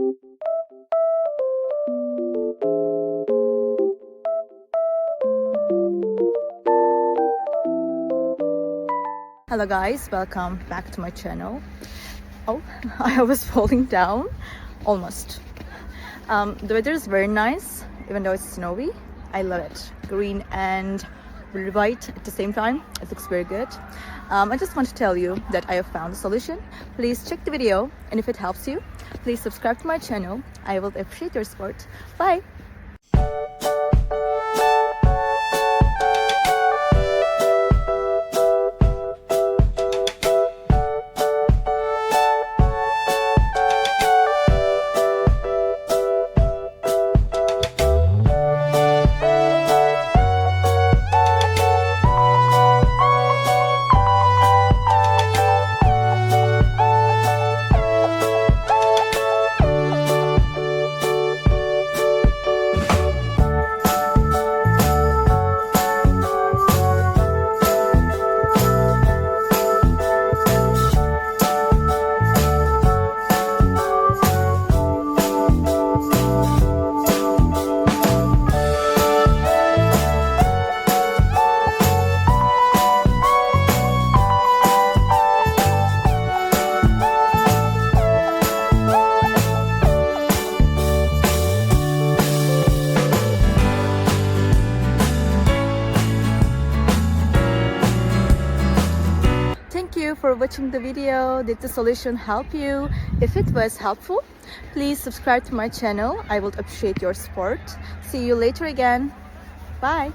Hello guys, welcome back to my channel. Oh, I was falling down almost. The weather is very nice, even though it's snowy. I love it. Green and really white at the same time. It looks very good. I just want to tell you that I have found a solution. Please check the video, and if it helps you, please subscribe to my channel. I will appreciate your support. Bye! Thank you for watching the video. Did the solution help you? If it was helpful, please subscribe to my channel. I would appreciate your support. See you later again. Bye.